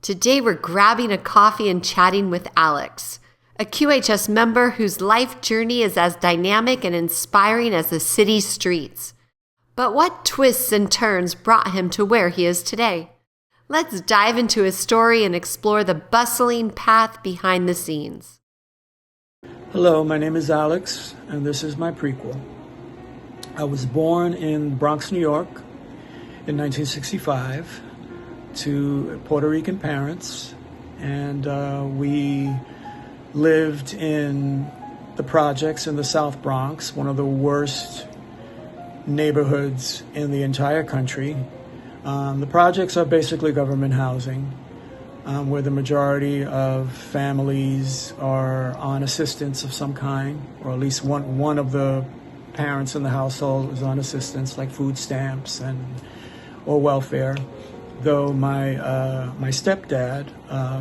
Today we're grabbing a coffee and chatting with Alex, a QHS member whose life journey is as dynamic and inspiring as the city streets. But what twists and turns brought him to where he is today? Let's dive into his story and explore the bustling path behind the scenes. Hello, my name is Alex, and this is my prequel. I was born in Bronx, New York in 1965 to Puerto Rican parents, and we lived in the projects in the South Bronx, one of the worst neighborhoods in the entire country. The projects are basically government housing, where the majority of families are on assistance of some kind, or at least one of the parents in the household is on assistance, like food stamps or welfare. Though my stepdad,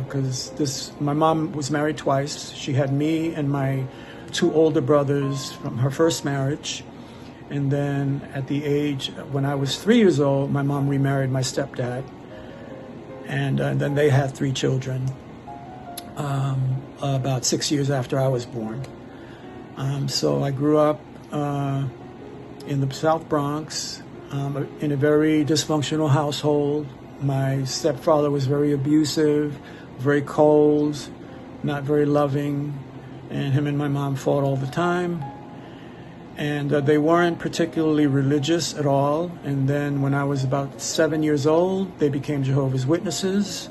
because my mom was married twice. She had me and my two older brothers from her first marriage. And then at the age, when I was 3 years old, my mom remarried my stepdad. And then they had 3 children about 6 years after I was born. So I grew up in the South Bronx in a very dysfunctional household. My stepfather was very abusive, very cold, not very loving, and him and my mom fought all the time. And they weren't particularly religious at all. And then when I was about 7 years old, they became Jehovah's Witnesses.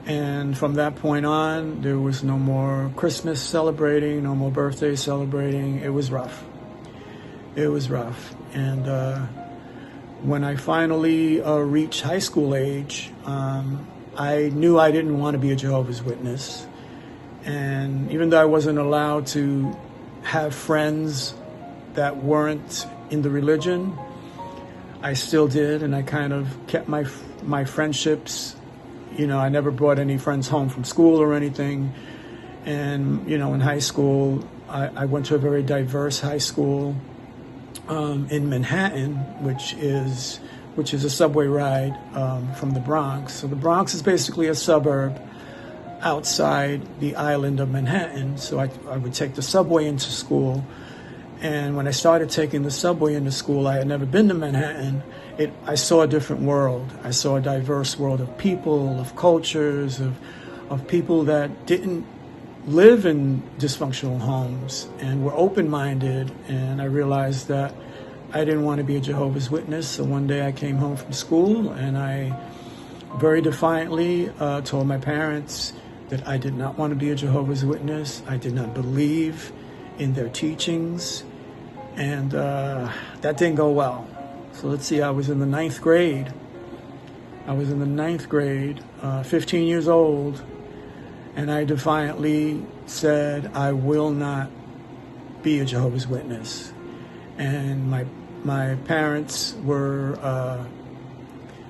And from that point on, there was no more Christmas celebrating, no more birthday celebrating. It was rough. It was rough. And when I finally reached high school age, I knew I didn't want to be a Jehovah's Witness. And even though I wasn't allowed to have friends that weren't in the religion, I still did, and I kind of kept my friendships. You know, I never brought any friends home from school or anything. And, you know, in high school, I went to a very diverse high school in Manhattan, which is a subway ride from the Bronx. So the Bronx is basically a suburb outside the island of Manhattan. So I would take the subway into school. And when I started taking the subway into school, I had never been to Manhattan. I saw a different world. I saw a diverse world of people, of cultures, of people that didn't live in dysfunctional homes and were open-minded. And I realized that I didn't want to be a Jehovah's Witness. So one day I came home from school and I very defiantly told my parents that I did not want to be a Jehovah's Witness. I did not believe in their teachings. And that didn't go well. So let's see, I was in the 9th grade. 15 years old. And I defiantly said, I will not be a Jehovah's Witness. And my parents were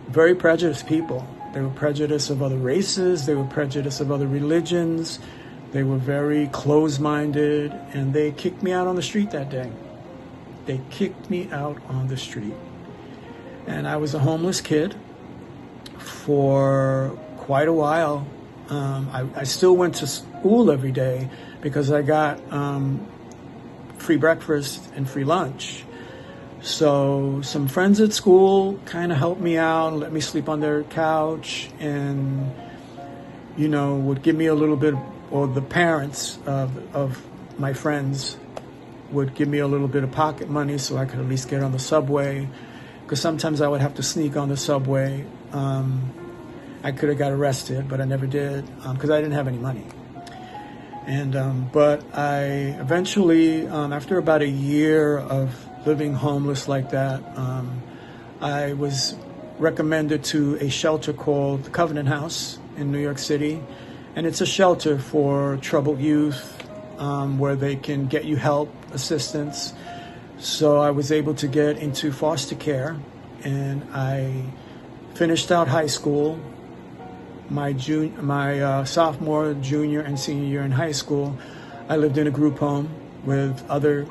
very prejudiced people. They were prejudiced of other races. They were prejudiced of other religions. They were very closed-minded, and they kicked me out on the street that day. They kicked me out on the street. And I was a homeless kid for quite a while. I still went to school every day because I got free breakfast and free lunch. So some friends at school kind of helped me out and let me sleep on their couch and, you know, would give me a little bit, or the parents of my friends would give me a little bit of pocket money so I could at least get on the subway. Because sometimes I would have to sneak on the subway. I could have got arrested, but I never did because I didn't have any money. And but I eventually, after about a year of living homeless like that, I was recommended to a shelter called the Covenant House in New York City. And it's a shelter for troubled youth where they can get you help, assistance. So I was able to get into foster care, and I finished out high school. My sophomore, junior, and senior year in high school, I lived in a group home with other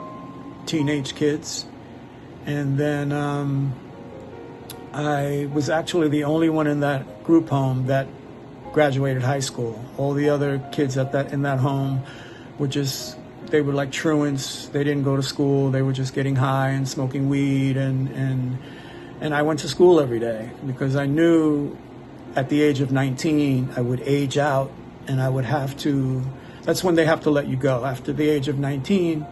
teenage kids. And then I was actually the only one in that group home that graduated high school. All the other kids in that home they were like truants. They didn't go to school. They were just getting high and smoking weed. And I went to school every day because I knew at the age of 19, I would age out and I would have to, that's when they have to let you go. After the age of 19,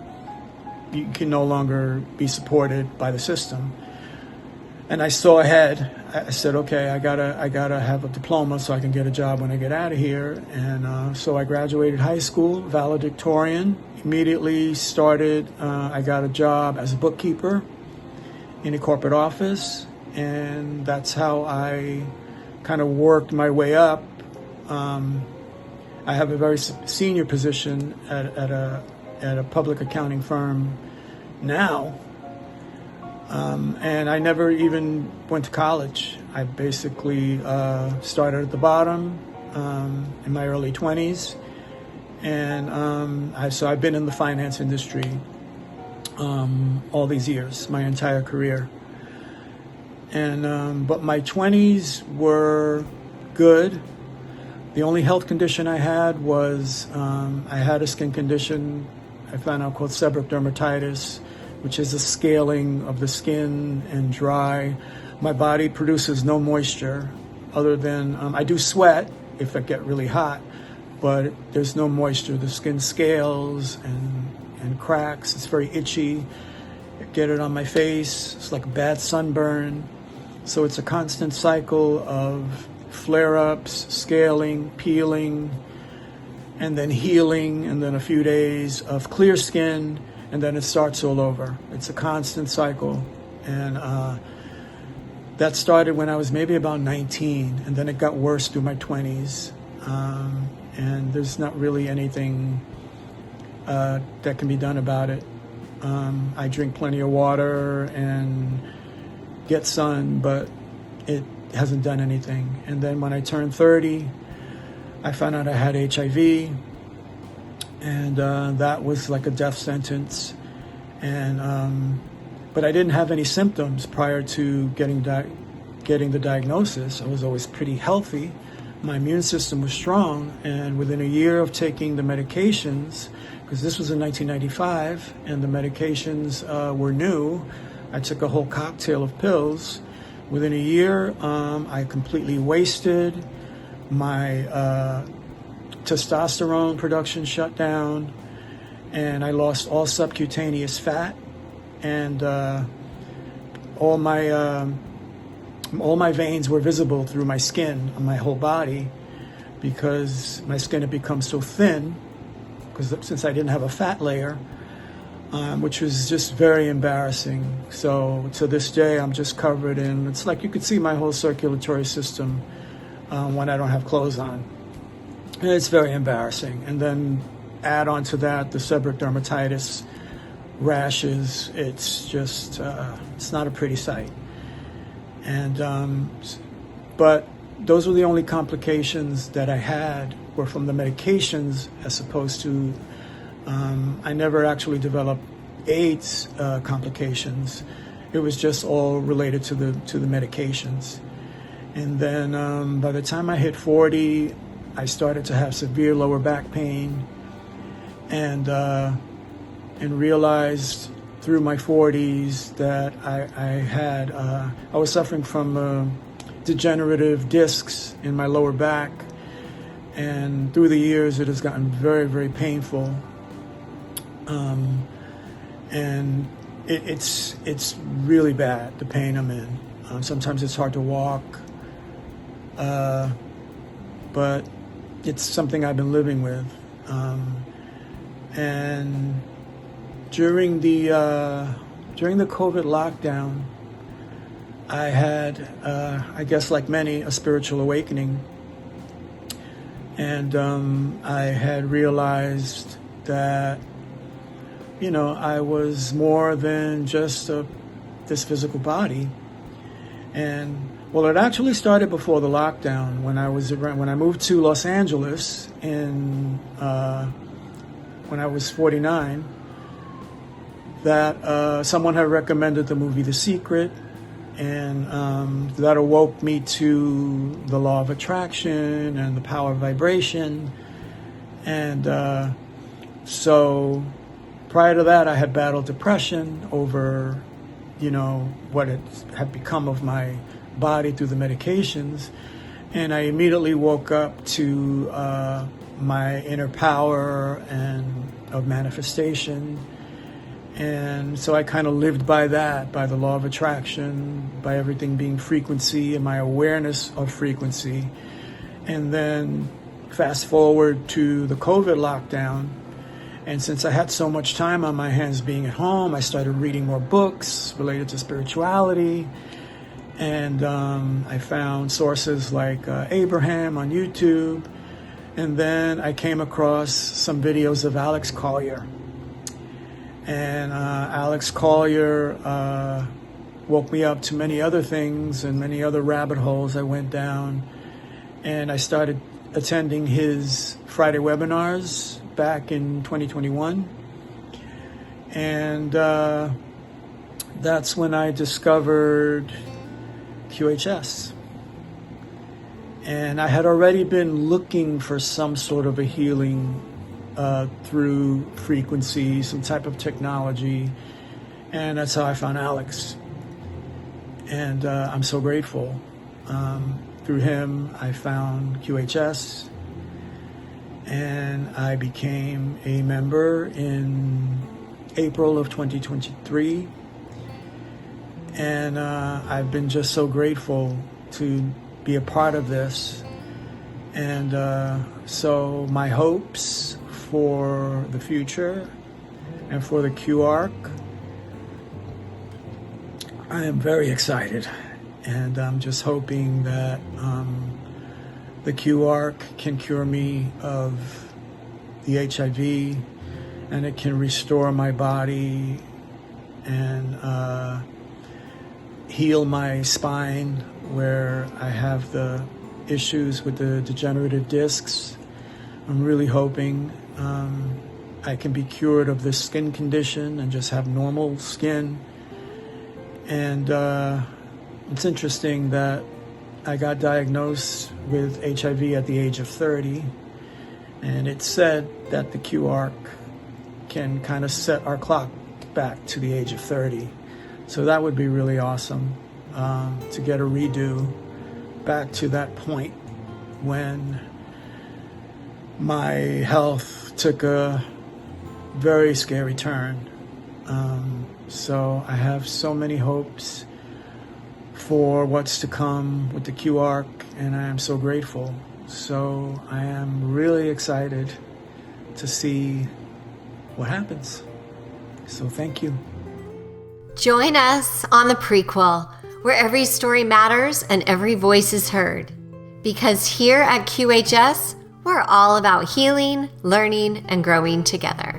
you can no longer be supported by the system. And I saw ahead. I said, okay, I gotta have a diploma so I can get a job when I get out of here. And so I graduated high school, valedictorian. Immediately started. I got a job as a bookkeeper in a corporate office, and that's how I kind of worked my way up. I have a very senior position at a public accounting firm now. And I never even went to college. I basically started at the bottom in my early 20s. And so I've been in the finance industry all these years, my entire career. And but my 20s were good. The only health condition I had was I had a skin condition I found out called seborrheic dermatitis, which is a scaling of the skin and dry. My body produces no moisture other than, I do sweat if I get really hot, but there's no moisture. The skin scales and cracks. It's very itchy. I get it on my face. It's like a bad sunburn. So it's a constant cycle of flare-ups, scaling, peeling, and then healing, and then a few days of clear skin, and then it starts all over. It's a constant cycle. And that started when I was maybe about 19, and then it got worse through my 20s. And there's not really anything that can be done about it. I drink plenty of water and get sun, but it hasn't done anything. And then when I turned 30, I found out I had HIV, and that was like a death sentence. And but I didn't have any symptoms prior to getting the diagnosis. I was always pretty healthy. My immune system was strong, and within a year of taking the medications, because this was in 1995, and the medications were new, I took a whole cocktail of pills. Within a year, I completely wasted. My testosterone production shut down, and I lost all subcutaneous fat, and all my veins were visible through my skin on my whole body, because my skin had become so thin, because since I didn't have a fat layer, which was just very embarrassing. So to this day, I'm just covered in, it's like you could see my whole circulatory system when I don't have clothes on. And it's very embarrassing. And then add on to that the seborrheic dermatitis, rashes. It's just, it's not a pretty sight. And, but those were the only complications that I had were from the medications, as opposed to, I never actually developed AIDS complications. It was just all related to the medications. And then by the time I hit 40, I started to have severe lower back pain, and realized through my 40s that I was suffering from degenerative discs in my lower back, and through the years it has gotten very, very painful. And it's really bad, the pain I'm in. Sometimes it's hard to walk, but it's something I've been living with. And during the COVID lockdown, I had, I guess like many, a spiritual awakening. And I had realized that, you know, I was more than just this physical body. And well, it actually started before the lockdown, when I moved to Los Angeles when I was 49. That someone had recommended the movie The Secret, And that awoke me to the law of attraction and the power of vibration. And so prior to that, I had battled depression over, what had become of my body through the medications. And I immediately woke up to my inner power and of manifestation. And so I kind of lived by that, by the law of attraction, by everything being frequency and my awareness of frequency. And then fast forward to the COVID lockdown. And since I had so much time on my hands being at home, I started reading more books related to spirituality. And I found sources like Abraham on YouTube. And then I came across some videos of Alex Collier. And Alex Collier woke me up to many other things and many other rabbit holes I went down. And I started attending his Friday webinars back in 2021. And that's when I discovered QHS. And I had already been looking for some sort of a healing through frequency, some type of technology, and that's how I found Alex. And I'm so grateful. Through him, I found QHS, and I became a member in April of 2023. And I've been just so grateful to be a part of this. And so my hopes for the future and for the QArc, I am very excited, and I'm just hoping that the QArc can cure me of the HIV, and it can restore my body and heal my spine where I have the issues with the degenerative discs. I'm really hoping I can be cured of this skin condition and just have normal skin. And it's interesting that I got diagnosed with HIV at the age of 30, and it said that the QArc can kind of set our clock back to the age of 30. So that would be really awesome to get a redo back to that point when my health took a very scary turn. So I have so many hopes for what's to come with the QArc, and I am so grateful. So I am really excited to see what happens. So thank you. Join us on the Prequel, where every story matters and every voice is heard. Because here at QHS, we're all about healing, learning, and growing together.